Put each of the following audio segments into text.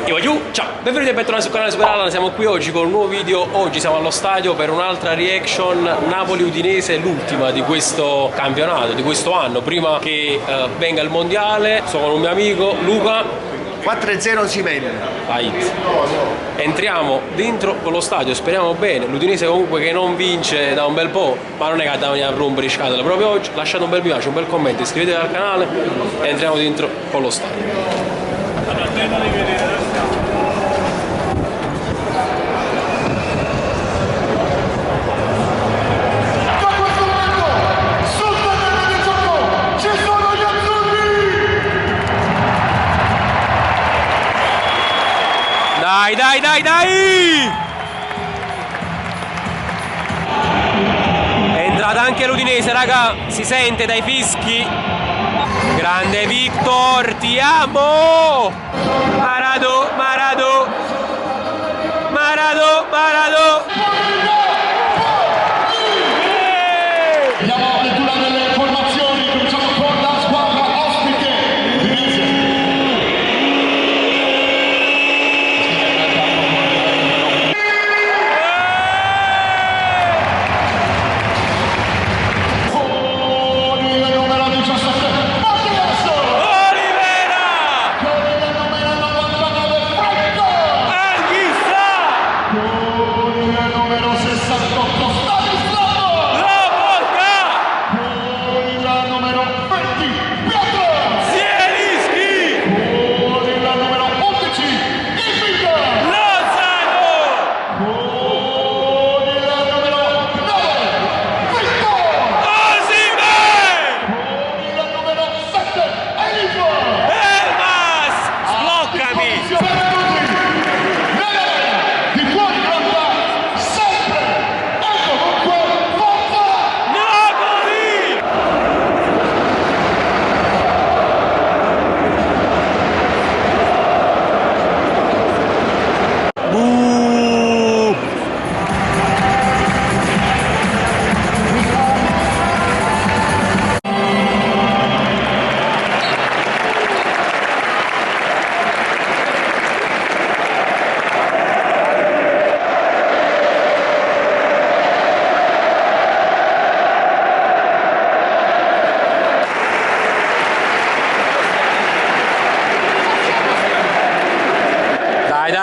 Ciao, benvenuti e bentornati sul canale Super Alan. Siamo qui oggi con un nuovo video. Oggi siamo allo stadio per un'altra reaction Napoli-Udinese, l'ultima di questo campionato, di questo anno, prima che venga il mondiale. Sono con un mio amico Luca. 4-0 Osimhen. Entriamo dentro con lo stadio, speriamo bene. L'Udinese comunque che non vince da un bel po', ma non è che andiamo a rompere scatole proprio oggi. Lasciate un bel mi piace, un bel commento, iscrivetevi al canale e entriamo dentro con lo stadio. Dai! È entrata anche l'Udinese, raga, si sente dai fischi. Grande Victor, ti amo! Marado! Diamo lettura delle formazioni, cominciamo con la squadra ospite. Con il numero 17, Mattias! Olivera! Con il numero 99, Franco! Anghissa! Con il numero 68, Stanislavo! Lobotka! Con il numero 20, Pietro! Zielinski! Con il numero 11, Ivica! Lozano! Con il numero 9, Victor! Osimhen! Con il numero 7, Elifo! Elmas! Sbloccami! Di fuori gamba, sempre! Ecco dunque, forza! Napoli! Buh!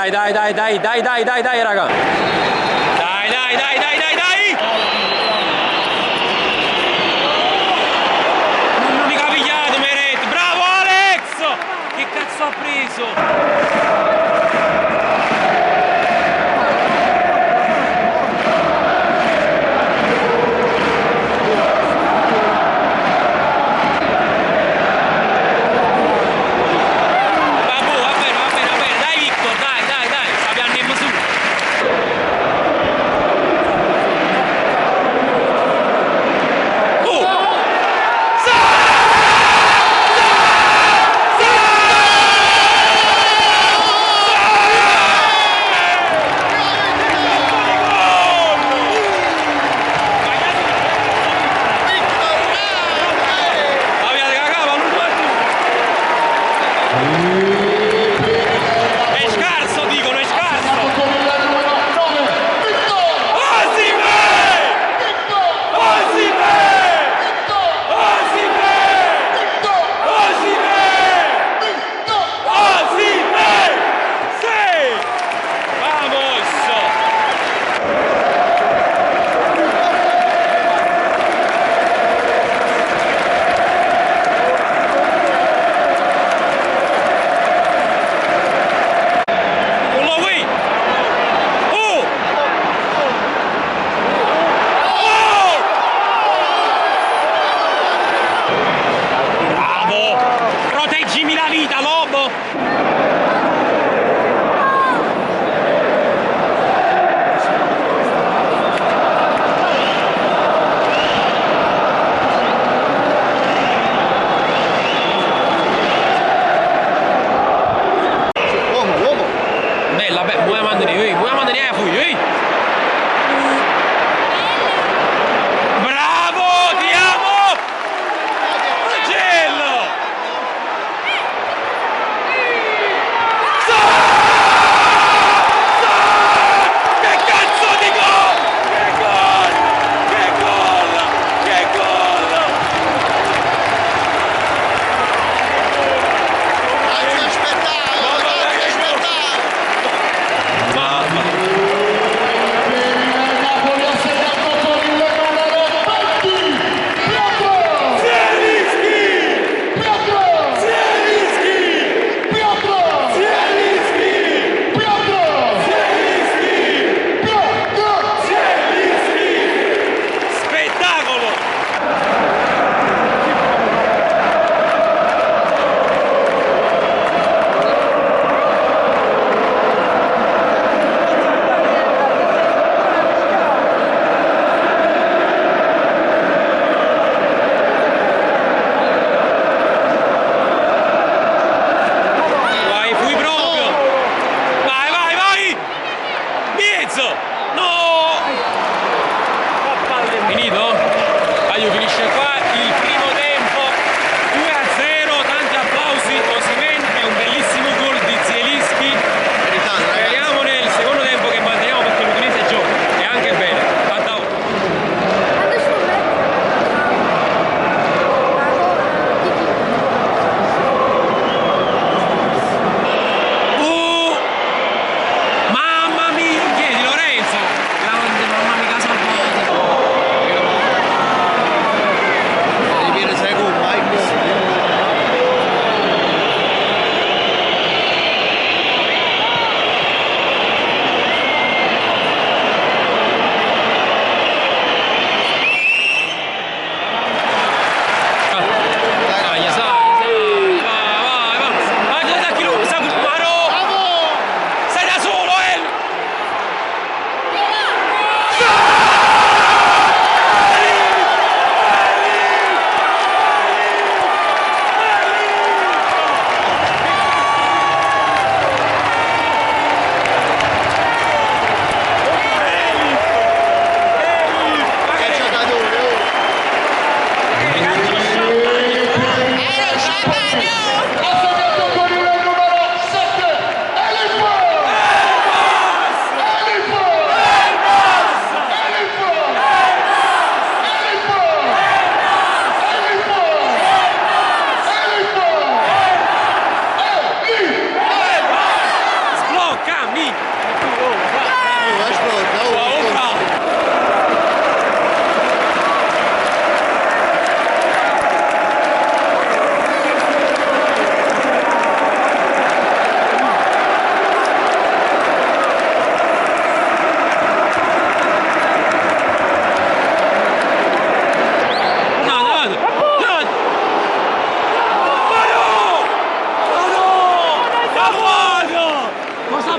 Dai, raga! Dai! Non mi capigliate, Meret! Bravo, Alex! Che cazzo ha preso? Va bene, dai Victor, dai, sappiamo in misura. È scarso, dicono, è scarso! Con il numero 9, Victor! Osimhen! Sì! Vamos! Quello qui! Oh! Bravo! Proteggimi la vita, Lobo! Uomo. Bella, muoia mandare, fui, Bravo, ti amo! Marcello!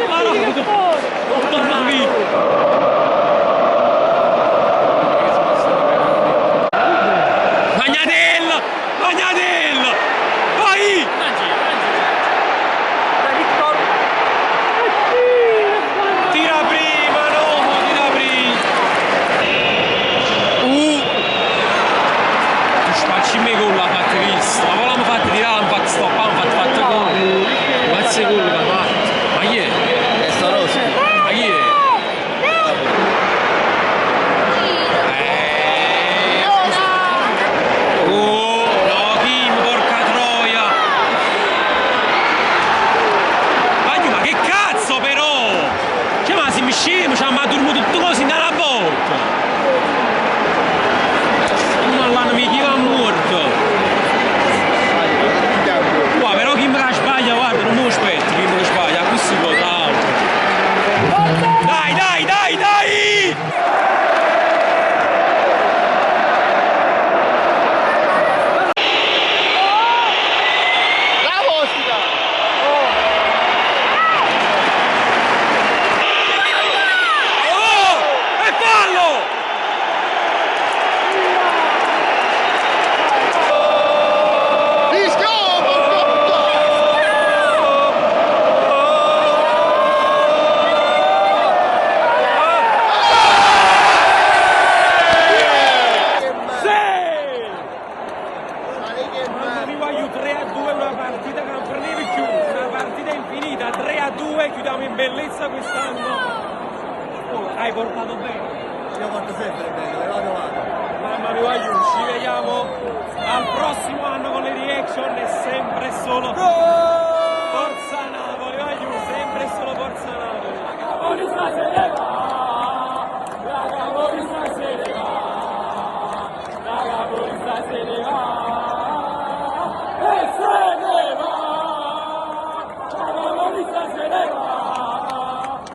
Mamma mia! Magnatello! Magnatello! Vai! Tira prima, no! Tira prima! Facci me gol l'ha fatto visto! Ma poi l'hanno fatto tirare, l'hanno fatto stoppare, l'hanno fatto gol! Grazie gol l'ha fatto! Ma chi è? Testa rosa. Ma chi è? Oh, no, Kim, porca troia! Ma che cazzo però! Cioè, ma si mi scemo, cioè, ma dormo tutto così dalla volta! Ma l'hanno mi chiama morto! Qua, però Kim che sbaglia, guarda, non me lo aspetti, Kim che sbaglia, così si può, tra l'altro! Dai, dai, dai, dai! Bravo, Ostica! Oh! E fallo! Fischio! Mi voglio 3-2, una partita che non prendevi più, una partita infinita, 3-2, chiudiamo in bellezza quest'anno. Oh, hai portato bene. Io ho fatto sempre bene, vado. Mamma mia, voglio, ci vediamo al prossimo anno con le reaction e sempre solo.